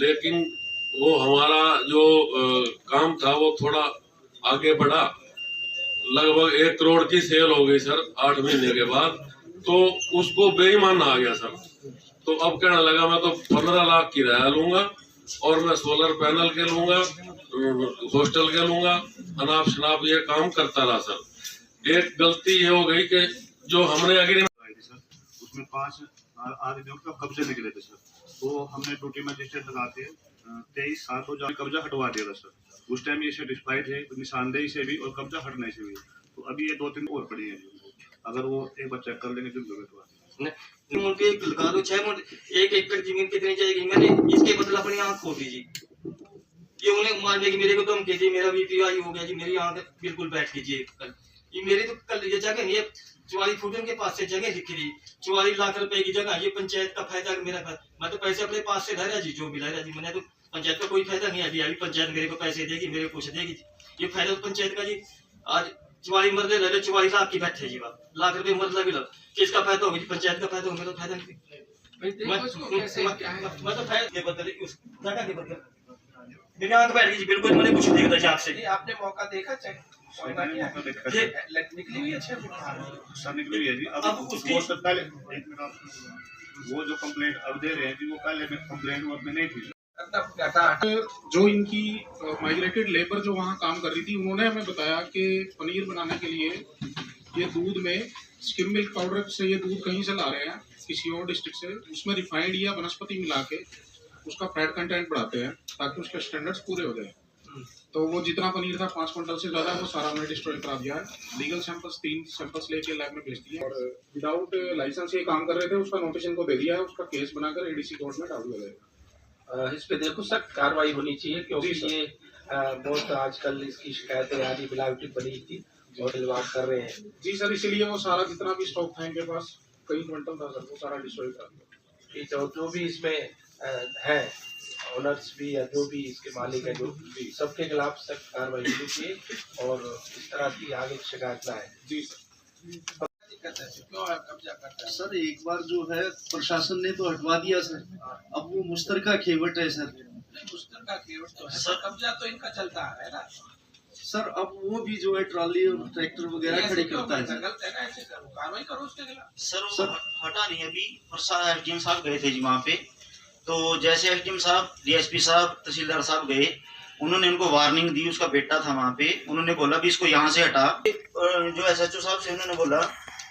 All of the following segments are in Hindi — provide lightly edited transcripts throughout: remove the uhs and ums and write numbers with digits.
लेकिन वो हमारा जो काम था वो थोड़ा आगे बढ़ा। लगभग 1 करोड़ की सेल हो गई सर 8 महीने के बाद। तो उसको बेईमान आ गया सर। तो अब कहने लगा मैं तो 15 लाख किराया लूंगा और मैं सोलर पैनल के लूंगा, हॉस्टल के लूंगा, अनाप शनाप ये काम करता रहा सर। एक गलती ये हो गई कि जो हमने एग्रीमेंट उसमें 5 आदमियों का कब्जे निकले थे सर। तो हमने ड्यूटी मजिस्ट्रेट लगा के 23/7 कब्जा हटवा दिया था सर। उस टाइम ये सेटिस्फाइड है निशानदेही से भी और कब्जा हटने से भी। तो अभी ये 2-3 और पड़ी है, अगर वो एक बार चेक कर लेंगे तो उनके लगा दो 6 1 एकड़ जमीन कितनी चाहिए, मैंने इसके बदले अपनी आंख खोल दी जी। ये उन्हें मान लिया कि मेरे को तो हम कहते मेरा बीपी हाई हो गया जी, मेरी आंख बिल्कुल बैठ लीजिए कल। ये मेरे तो कल ये जगह नहीं है 44 फुट के पास से जगह दिख रही 44 लाख रुपए की जगह। ये पंचायत का फायदा मेरा, मैं तो पैसे अपने पास से ला रहा जी, जो मिला रहा जी। मैंने तो पंचायत का कोई फायदा नहीं है। अभी पंचायत मेरे को पैसे देगी, मेरे को कुछ देगी। ये फायदा तो पंचायत का जी। आज 44 मरले ले 44 लाख की बैठे जी, बात लाख रुपए मरला भी लग, किसका फायदा होगा जी? पंचायत का फायदा होगा, मेरा फायदा नहीं। मैं तो फायदा के बदले उस जगह के बदले मेरी आंख बैठ गई जी, बिल्कुल मैंने कुछ देखा था आपसे। आपने मौका देखा चेक निकली हुई है 6 फुट सर निकली है जी। अब उसकी वो जो कंप्लेंट अब दे रहे हैं जी, वो पहले में कंप्लेंट वो में नहीं थी। जो इनकी माइग्रेटेड लेबर जो वहाँ काम कर रही थी, उन्होंने हमें बताया कि पनीर बनाने के लिए ये दूध में स्किम मिल्क पाउडर से ये दूध कहीं से ला रहे हैं, किसी और डिस्ट्रिक्ट से। उसमें रिफाइंड या वनस्पति मिला के उसका फैट कंटेंट बढ़ाते हैं ताकि उसके स्टैंडर्ड्स पूरे हो जाए। तो वो जितना पनीर था 5 क्विंटल से ज़्यादा, वो सारा हमने डिस्ट्रॉय करा दिया है। लीगल सैंपल्स 3 सैंपल्स लेके लैब में भेज दिए और विदाउट लाइसेंस ये काम कर रहे थे, उसका नोटिस इनको दे दिया है। उसका केस बनाकर एडीसी कोर्ट में डाल दिया जाएगा। इस पे देखो सख्त कार्रवाई होनी चाहिए, क्योंकि ये बहुत आजकल इसकी शिकायतें आ रही, मिलावटी पनीर की और खिलवाड़ कर रहे हैं। जी सर, इसीलिए वो सारा जितना भी स्टॉक था इनके पास कई क्विंटल था सर, वो सारा डिस्ट्रॉय करा दिया। ठीक है, जो भी इसमें है ओनर्स भी या जो भी इसके मालिक है, जो सबके खिलाफ सख्त कार्रवाई होनी चाहिए और इस तरह की आगे शिकायत ना है। जी सर। सर एक बार जो है प्रशासन ने तो हटवा दिया सर, अब वो मुश्तरका खेवट है सर। मुश्तरका खेवट तो है, सर कब्जा तो इनका चलता है ना सर। अब वो भी जो है ट्रॉली और ट्रैक्टर वगैरह खड़े करता है सर। गलत है ना, ऐसे करो, कार्रवाई करो उसके खिलाफ। सर हटा नहीं, अभी एसडीएम साहब गए थे जी वहाँ पे। तो जैसे एसडीएम साहब, डीएसपी साहब, तहसीलदार साहब गए, उन्होंने उनको वार्निंग दी। उसका बेटा था वहाँ पे, उन्होंने बोला भी इसको यहाँ से हटा। जो एसएचओ साहब से उन्होंने बोला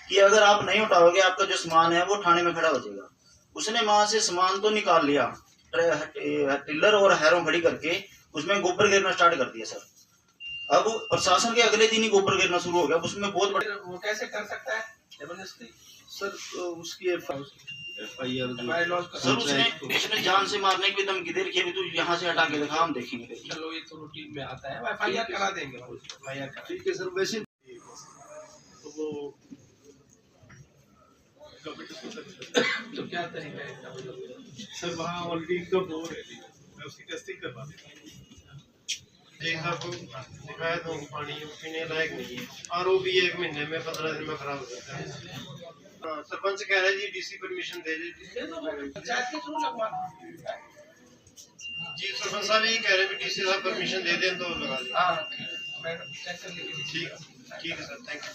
कि अगर आप नहीं उठाओगे आपका जो सामान है वो थाने में खड़ा हो जाएगा। उसने वहां से सामान तो निकाल लिया, टिल्लर और हैरों खड़ी करके उसमें गोबर गिरना स्टार्ट कर दिया सर। अब प्रशासन के अगले दिन ही गोबर गिरना शुरू हो गया। उसमें बहुत बड़े वो कैसे कर सकता है जबरदस्ती? सर उसकी FIR सर उसने जान से मारने की धमकी दे रखी है। तो यहाँ से हटा के दिखा, हम देखेंगे। चलो ये तो रूटीन में आता है, FIR करा देंगे। FIR करा, ठीक है सर। वैसे तो वो तो क्या तरीका है सर? वहाँ ऑलरेडी इनका बोर है, मैं उसकी टेस्टिंग करवा देता हूँ। देखा को शिकायत हो, पानी पीने लायक नहीं है। RO भी 1 महीने में 15 दिन में खराब हो जाता है। सरपंच कह रहे जी डीसी परमिशन दे दे पंचायत के थ्रू लगवा जी। सरपंच साहब यही कह रहे हैं डीसी साहब परमिशन दे दें तो लगा लें। हाँ ठीक है, मैं चेक कर लीजिए। ठीक है सर, थैंक यू।